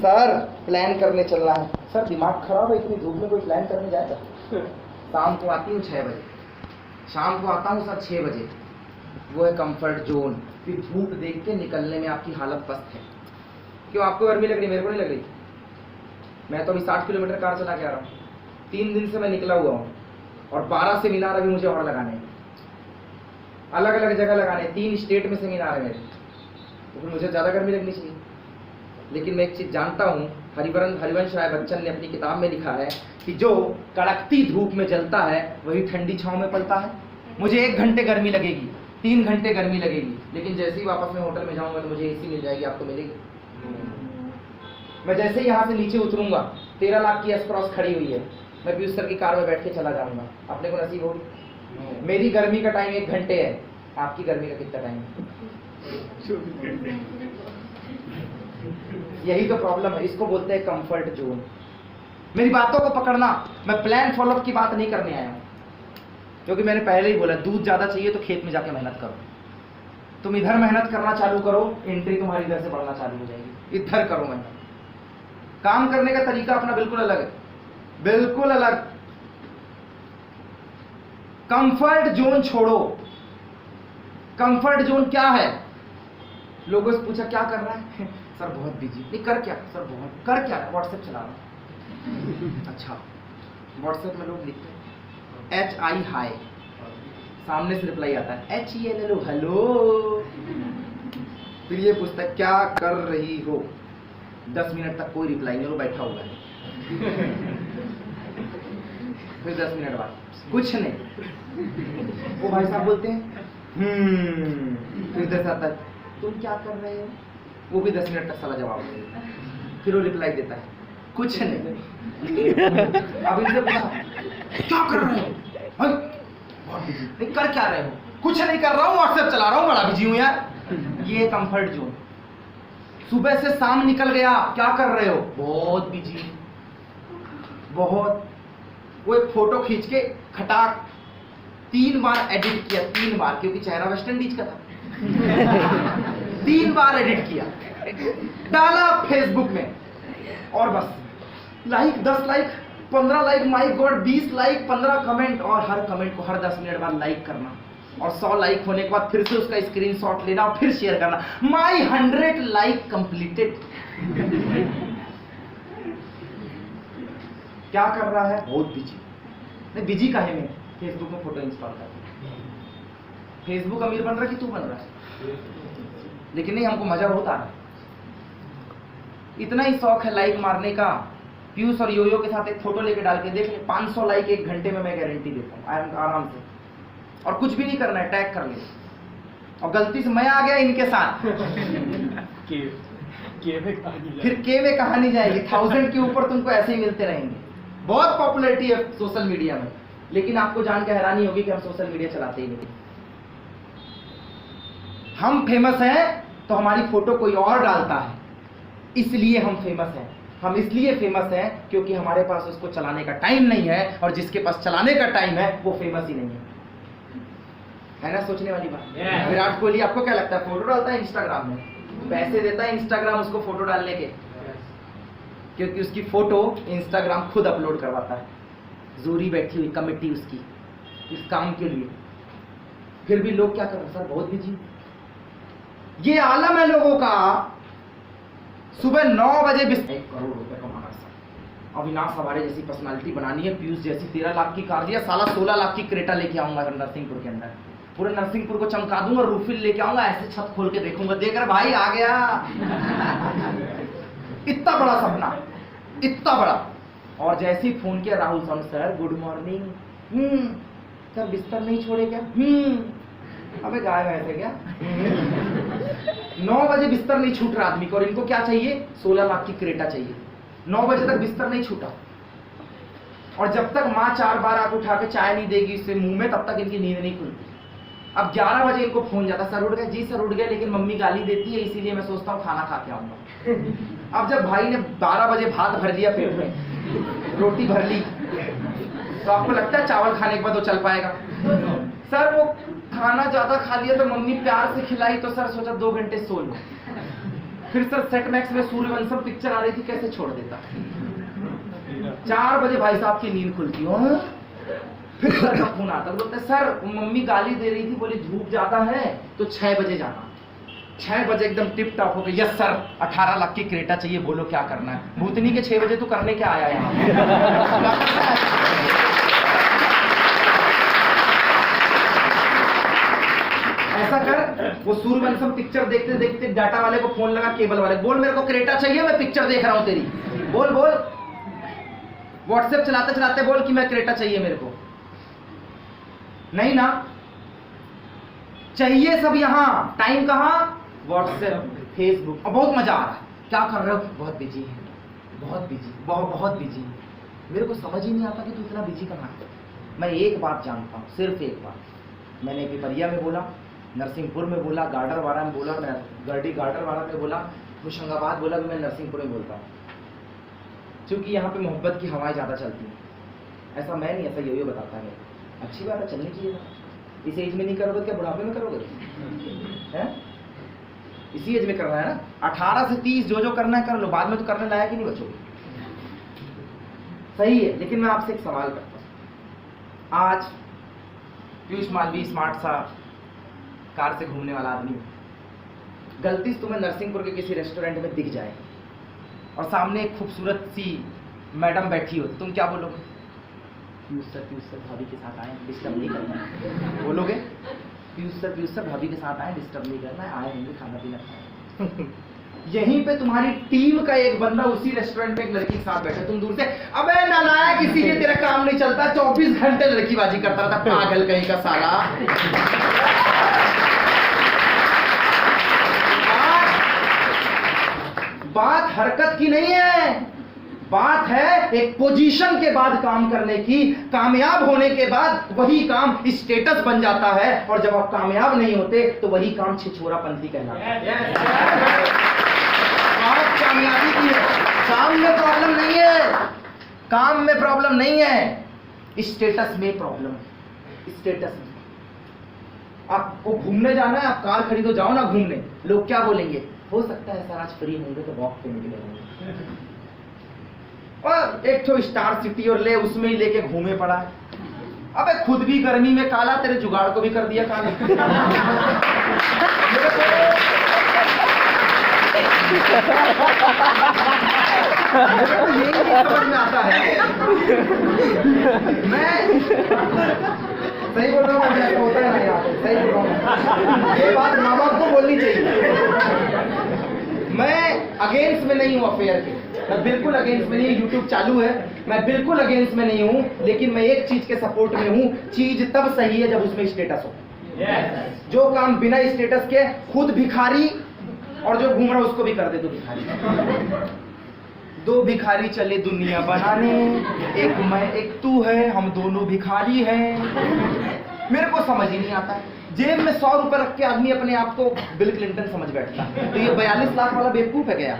Sir plan करने चलना है। सर दिमाग खराब है, इतनी धूप में कोई प्लान करने जाएगा? शाम को आती हूँ 6 बजे, शाम को आता हूँ सर 6 बजे। वो है कंफर्ट जोन। फिर धूप देख के निकलने में आपकी हालत पस्त है। क्यों, आपको गर्मी लग रही, मेरे को नहीं लग रही? मैं तो अभी 60 किलोमीटर कार चला के आ रहा हूँ। 3 दिन से मैं निकला हुआ हूँ और 12 से मीनार अभी मुझे और लगाने हैं, अलग अलग जगह लगाने, 3 स्टेट में से मीनार है मेरे। तो फिर मुझे ज़्यादा गर्मी लगनी चाहिए। लेकिन मैं एक चीज़ जानता हूँ, हरिवंश राय बच्चन ने अपनी किताब में लिखा है कि जो कड़कती धूप में जलता है वही ठंडी छाँव में पलता है। मुझे 1 घंटे गर्मी लगेगी, 3 घंटे गर्मी लगेगी, लेकिन जैसे ही वापस मैं होटल में जाऊँगा तो मुझे एसी मिल जाएगी। आपको मिलेगी? मैं जैसे ही यहाँ से नीचे उतरूंगा, 13 लाख की एस क्रॉस खड़ी हुई है, मैं पीयूष सर की कार में बैठ के चला जाऊंगा। अपने को नसीब होगी? मेरी गर्मी का टाइम 1 घंटे है, आपकी गर्मी का कितना टाइम है? यही तो प्रॉब्लम है, इसको बोलते हैं कंफर्ट जोन। मेरी बातों को पकड़ना। मैं प्लान फॉलोअप की बात नहीं करने आया हूं, क्योंकि मैंने पहले ही बोला दूध ज्यादा चाहिए तो खेत में जाके मेहनत करो। तुम इधर मेहनत करना चालू करो, एंट्री तुम्हारी इधर से बढ़ना चालू हो जाएगी। इधर करो मेहनत। काम करने का तरीका अपना बिल्कुल अलग है, बिल्कुल अलग। कंफर्ट जोन छोड़ो। कंफर्ट जोन क्या है? लोगों से पूछा क्या कर रहा है? सर बहुत बिजी। नहीं, कर क्या? सर बहुत। कर क्या? व्हाट्सएप चला रहा हूं। अच्छा, व्हाट्सएप में लोग लिखते हैं HI हाय, सामने से रिप्लाई आता है HELLO हेलो। फिर ये पूछता है क्या कर रही हो? 10 मिनट तक कोई रिप्लाई नहीं, वो बैठा हुआ है। फिर 10 मिनट बाद कुछ नहीं। वो भाई साहब बोलते हैं फिर इधर से आता है तुम क्या कर रहे हो? वो भी 10 मिनट तक साला जवाब देता है। फिर वो रिप्लाई देता है कुछ नहीं। अब इनसे पूछा क्या कर रहे हो? बहुत बिजी। नहीं, कर क्या रहे हो? कुछ नहीं कर रहा हूँ, व्हाट्सएप चला रहा हूँ, बड़ा बिजी हूँ यार। ये कंफर्ट जोन। सुबह से शाम निकल गया, क्या कर रहे हो? बहुत बिजी, बहुत। वो एक फोटो खींच के खटाक 3 बार एडिट किया, 3 बार, क्योंकि चेहरा वेस्ट इंडीज का था। 3 बार एडिट किया, डाला फेसबुक में, और बस like 10 like 15 like, my God 20 like 15 comment, और हर कमेंट को हर 10 मिनट बाद लाइक करना, और 100 लाइक होने के बाद फिर से उसका स्क्रीनशॉट लेना और फिर शेयर करना। My 100 like completed. क्या कर रहा है? बहुत बिजी। नहीं, बिजी काहे में? फेसबुक में फोटो इंस्टॉल कर। फेसबुक अमीर बन रहा है कि तू बन रहा है? लेकिन नहीं, हमको मजा बहुत आ रहा है। इतना ही शौक है लाइक मारने का। पीयूष और योयो के साथ एक फोटो लेके डाल के देख ले, 500 लाइक 1 घंटे में मैं गारंटी देता हूँ आराम से। और कुछ भी नहीं करना है, टैग कर ले। और गलती से मैं आ गया इनके साथ फिर के में कहानी जाएगी। 1000 के ऊपर तुमको ऐसे ही मिलते रहेंगे। बहुत पॉपुलैरिटी है सोशल मीडिया में, लेकिन आपको जान के हैरानी होगी कि हम सोशल मीडिया चलाते ही नहीं। हम फेमस हैं तो हमारी फोटो कोई और डालता है, इसलिए हम फेमस हैं। हम इसलिए फेमस हैं क्योंकि हमारे पास उसको चलाने का टाइम नहीं है, और जिसके पास चलाने का टाइम है वो फेमस ही नहीं है ना? सोचने वाली बात। विराट कोहली आपको क्या लगता है फोटो डालता है इंस्टाग्राम में? पैसे देता है इंस्टाग्राम उसको फोटो डालने के, क्योंकि उसकी फोटो इंस्टाग्राम खुद अपलोड करवाता है। जूरी बैठी हुई कमेटी उसकी इस काम के लिए। फिर भी लोग क्या कर रहे हैं? सर बहुत बिजी। ये आलम है लोगों का। सुबह 9 बजे 1 करोड़ रुपए कमाना सर। अविनाश हमारे जैसी पर्सनालिटी बनानी है, पीयूष जैसी 13 लाख की कार दिया, साला 16 लाख की क्रेटा लेके आऊंगा नरसिंहपुर के अंदर। पूरे नरसिंहपुर को चमका दूंगा, रूफिल लेके आऊंगा, ऐसे छत खोल के देखूंगा, देख रहे भाई आ गया। इतना बड़ा सपना, इतना बड़ा। और जैसे ही फोन किया Rahul sir good morning. Sir बिस्तर नहीं छोड़े क्या? अबे गाय भैंस है क्या? 9 बजे बिस्तर नहीं छूट रहा आदमी को, और इनको क्या चाहिए? 16 लाख की क्रेटा चाहिए। 9 बजे तक बिस्तर नहीं छूटा, और जब तक माँ 4 बार आके उठा के चाय नहीं देगी इससे मुंह में, तब तक इनकी नींद नहीं खुलती। अब 11 बजे इनको फोन जाता, सर उठ गए? जी सर उठ गए, लेकिन मम्मी गाली देती है, इसीलिए मैं सोचता हूँ खाना खा के आऊंगा। अब जब भाई ने 12 बजे भात भर लिया पेट में, रोटी भर ली, तो आपको लगता है चावल खाने के बाद वो चल पाएगा? सर वो खाना ज्यादा खा लिया तो मम्मी प्यार से खिलाई, तो सर सोचा 2 घंटे सो लो। फिर सर सेट मैक्स में सूर्यवंशम पिक्चर आ रही थी, कैसे छोड़ देता। 4 बजे भाई साहब की नींद खुलती हो, फिर सर का फोन आता, बोलते सर मम्मी गाली दे रही थी, बोली धूप ज्यादा है तो 6 बजे जाना। 6 बजे एकदम टिप टॉप हो गई, यस सर 18 लाख की क्रेटा चाहिए, बोलो क्या करना है। भूतनी के 6 बजे तू करने क्या आया यहाँ? ऐसा कर, वो सूर्यवंशम पिक्चर देखते देखते डाटा वाले को फोन लगा, केबल वाले, बोल मेरे को क्रेटा चाहिए, मैं पिक्चर देख रहा हूं तेरी, बोल बोल। व्हाट्सएप चलाते चलाते बोल कि मैं क्रेटा चाहिए मेरे को, नहीं ना चाहिए सब यहाँ, टाइम कहाँ, व्हाट्सएप फेसबुक। और बहुत मजा आ रहा है, क्या कर रहे हो? बहुत बिजी है, बहुत बिजी, बहुत बिजी। मेरे को समझ ही नहीं आता कि तू इतना बिजी कहाँ है। मैं एक बात जानता हूँ, सिर्फ एक बात। मैंने पिपरिया में बोला, नरसिंहपुर में बोला, गाडरवाड़ा में बोला, मैं गाडरवाड़ा में बोला, होशंगाबाद बोला, भी मैं नरसिंहपुर में बोलता हूँ, क्योंकि यहाँ पे मोहब्बत की हवाएं ज़्यादा चलती हैं। ऐसा मैं नहीं, ऐसा यो बताता है। अच्छी बात है, चलनी चाहिए। इस एज में नहीं करोगे क्या बुढ़ापे में करोगे? हैं? इसी एज में करना है ना, 18 से 30 जो करना है कर लो, बाद में तो करने लायक ही नहीं बचोगे। सही है, लेकिन मैं आपसे एक सवाल करता हूँ। आज पीयूष मालवी स्मार्ट सा कार से घूमने वाला आदमी, गलती से तुम्हें नरसिंहपुर के किसी रेस्टोरेंट में दिख जाए और सामने एक खूबसूरत सी मैडम बैठी हो, तुम क्या बोलोगे? पीयूष सर भाभी के साथ आए, डिस्टर्ब नहीं करना है, बोलोगे? पीयूष सर भाभी के साथ आए, डिस्टर्ब नहीं करना है, आए होंगे खाना पीना खाए। यहीं पे तुम्हारी टीम का एक बंदा उसी रेस्टोरेंट में एक लड़की के साथ बैठे, तुम दूर से, अबे नालायक, किसी से तेरा काम नहीं चलता, 24 घंटे लड़कीबाजी करता था, पागल कहीं का साला। बात हरकत की नहीं है, बात है एक पोजीशन के बाद काम करने की। कामयाब होने के बाद वही काम स्टेटस बन जाता है, और जब आप कामयाब नहीं होते तो वही काम छिछोरापंथी कहलाता है। बात कामयाबी की है, काम में प्रॉब्लम नहीं है, काम में प्रॉब्लम नहीं है, स्टेटस में प्रॉब्लम है। स्टेटस में आपको घूमने जाना है, आप कार खरीदो, जाओ ना घूमने, लोग क्या बोलेंगे? हो सकता है सर आज फ्री होंगे तो वॉक पे निकले होंगे, और एक तो स्टार सिटी और ले उसमें ही लेके घूमे पड़ा है। अबे खुद भी गर्मी में काला, तेरे जुगाड़ को भी कर दिया काला। यही समझ में आता है। मैं सही बोल रहा हूँ, होता है ना यहाँ पे, सही बोल रहा हूँ। ये बात माँ बाप को बोलनी चाहिए। मैं अगेंस्ट में नहीं हूँ अफेयर के, मैं बिल्कुल अगेंस्ट में नहीं। यूट्यूब चालू है, मैं बिल्कुल अगेंस्ट में नहीं हूँ, लेकिन मैं एक चीज के सपोर्ट में हूँ, चीज तब सही है जब उसमें स्टेटस हो। जो काम बिना स्टेटस के खुद भिखारी और जो घूम रहा है उसको भी कर दे तो भिखारी। 2 भिखारी चले दुनिया बनाने, एक मैं एक तू है, हम दोनों भिखारी हैं। मेरे को समझ ही नहीं आता, जेब में 100 रुपए रख के आदमी अपने आप को बिल क्लिंटन समझ बैठता है। तो ये 42 लाख वाला बेवकूफ है क्या?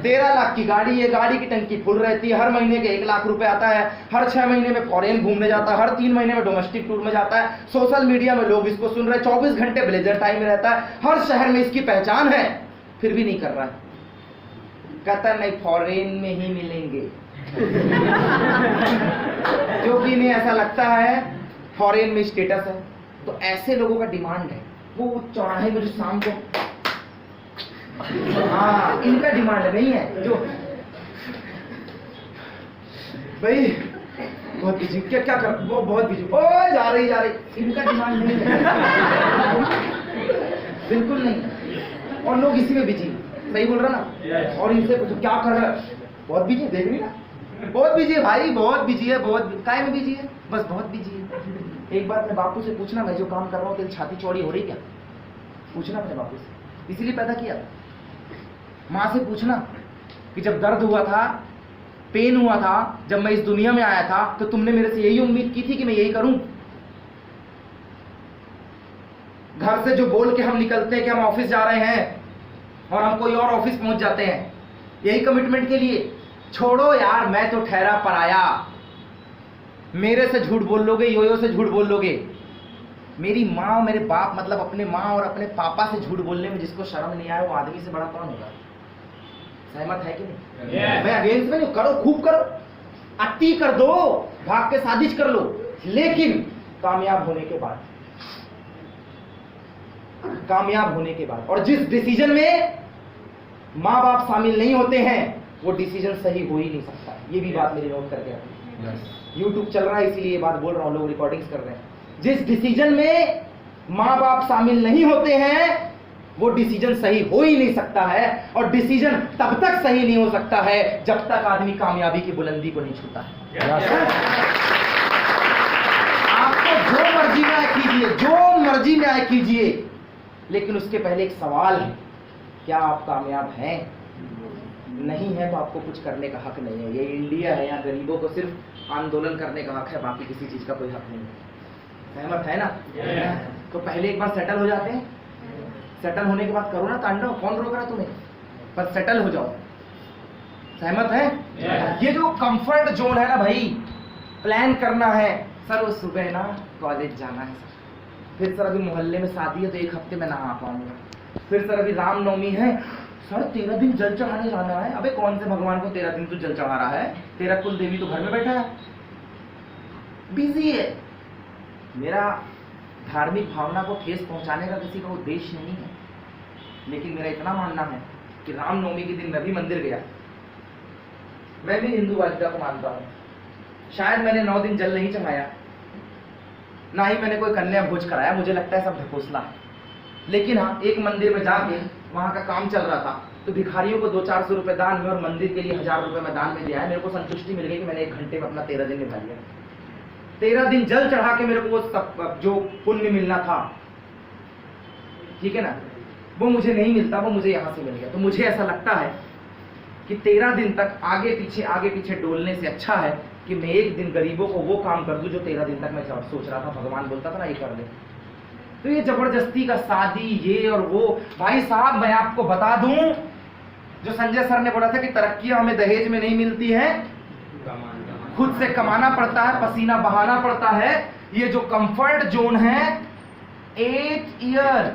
13 लाख की गाड़ी है, गाड़ी की टंकी फुल रहती है, हर महीने के 1 लाख रुपए आता है, हर 6 महीने में फॉरेन घूमने जाता है, हर 3 महीने में डोमेस्टिक टूर में जाता है, सोशल मीडिया में लोग इसको सुन रहे हैं, 24 घंटे ब्लेजर टाइम में रहता है, हर शहर में इसकी पहचान है, फिर भी नहीं कर रहा है। कहता नहीं फॉरेन में ही मिलेंगे। क्योंकि इन्हें ऐसा लगता है फॉरेन में स्टेटस है। तो ऐसे लोगों का डिमांड है, वो चौराहे में जो शाम को, हाँ इनका डिमांड नहीं है। जो भाई बहुत बिजी, क्या क्या कर, वो बहुत बिजी, ओ जा रही, इनका डिमांड नहीं है, बिल्कुल नहीं। और लोग इसी में बिजी, सही बोल रहा ना। और इनसे पूछो क्या कर रहा है, बहुत बिजी, देख रही ना, बहुत बिजी है भाई, बहुत बिजी है, बहुत काय में बिजी है, बस बहुत बिजी है। एक बार अपने बापू से पूछना, मैं जो काम कर रहा हूँ तेरी छाती चौड़ी हो रही क्या? पूछना अपने बापू से, इसीलिए पैदा किया। माँ से पूछना कि जब दर्द हुआ था, पेन हुआ था, जब मैं इस दुनिया में आया था, तो तुमने मेरे से यही उम्मीद की थी कि मैं यही करूं? घर से जो बोल के हम निकलते हैं कि हम ऑफिस जा रहे हैं और हम कोई और ऑफिस पहुंच जाते हैं, यही कमिटमेंट के लिए। छोड़ो यार, मैं तो ठहरा पराया, मेरे से झूठ बोल लोगे, यो से झूठ बोल लोगे। मेरी माँ और मेरे बाप, मतलब अपने माँ और अपने पापा से झूठ बोलने में जिसको शर्म नहीं आया, वो आदमी से बड़ा कौन होगा? सहमत है कि नहीं? मैं अगेंस्ट में नहीं, करो, खूब करो, अति कर दो, भाग के साजिश कर लो, लेकिन कामयाब होने के बाद और जिस डिसीजन में माँ बाप शामिल नहीं होते हैं वो डिसीजन सही हो ही नहीं सकता। ये भी बात मेरी नोट करके रखो। यूट्यूब चल रहा है इसीलिए ये बात बोल रहा हूँ, लोग रिकॉर्डिंग्स कर रहे हैं। जिस डिसीजन में माँ बाप शामिल नहीं होते हैं वो डिसीजन सही हो ही नहीं सकता है, और डिसीजन तब तक सही नहीं हो सकता है जब तक आदमी कामयाबी की बुलंदी को नहीं छूता है। आपको जो मर्जी में आए कीजिए, जो मर्जी में आए कीजिए, लेकिन उसके पहले एक सवाल है, क्या आप कामयाब हैं? नहीं है तो आपको कुछ करने का हक नहीं है। ये इंडिया है, यहाँ गरीबों को सिर्फ आंदोलन करने का हक है, बाकी किसी चीज का कोई हक नहीं है। सहमत है ना? तो पहले एक बार सेटल हो जाते हैं, सेटल होने के बाद करो ना तांडव, कौन रोक रहा तुम्हें? पर सेटल हो जाओ। सहमत है? ये जो कंफर्ट जोन है ना भाई, प्लान करना है सर, वो सुबह ना कॉलेज जाना है सर, फिर सर अभी मोहल्ले में शादी है तो एक हफ्ते में ना आ पाऊंगा, फिर सर अभी रामनवमी है सर 13 दिन जल चढ़ाने जाना है। अबे कौन से भगवान को 13 दिन तू जल चढ़ा रहा है? तेरा कुल देवी तो घर में बैठा है, बिजी है। मेरा धार्मिक भावना को ठेस पहुंचाने का किसी का उद्देश्य नहीं है, लेकिन मेरा इतना मानना है कि रामनवमी के दिन मैं भी मंदिर गया, मैं भी हिंदू वादिका को मानता हूँ, शायद मैंने 9 दिन जल नहीं चढ़ाया, ना ही मैंने कोई कन्या भोज कराया, मुझे लगता है सब ढकोसला है। लेकिन हाँ, एक मंदिर में जाके वहाँ का काम चल रहा था तो भिखारियों को 200-400 रुपए दान में और मंदिर के लिए 1000 रुपए में दान में दिया है। मेरे को संतुष्टि मिल गई कि मैंने 1 घंटे में अपना 13 दिन निभा लिया। 13 दिन जल चढ़ा के मेरे को वो सब जो पुण्य मिलना था, ठीक है ना, वो मुझे नहीं मिलता, वो मुझे यहाँ से मिल गया। तो मुझे ऐसा लगता है कि 13 दिन तक आगे पीछे डोलने से अच्छा है कि मैं एक दिन गरीबों को वो काम कर दूं जो 13 दिन तक मैं सोच रहा था, भगवान बोलता था ना ये कर दे। तो ये जबरदस्ती का शादी ये और वो, भाई साहब मैं आपको बता दूं, जो संजय सर ने बोला था कि तरक्कियां हमें दहेज में नहीं मिलती है, खुद से कमाना पड़ता है, पसीना बहाना पड़ता है। ये जो कंफर्ट जोन है 8 ईयर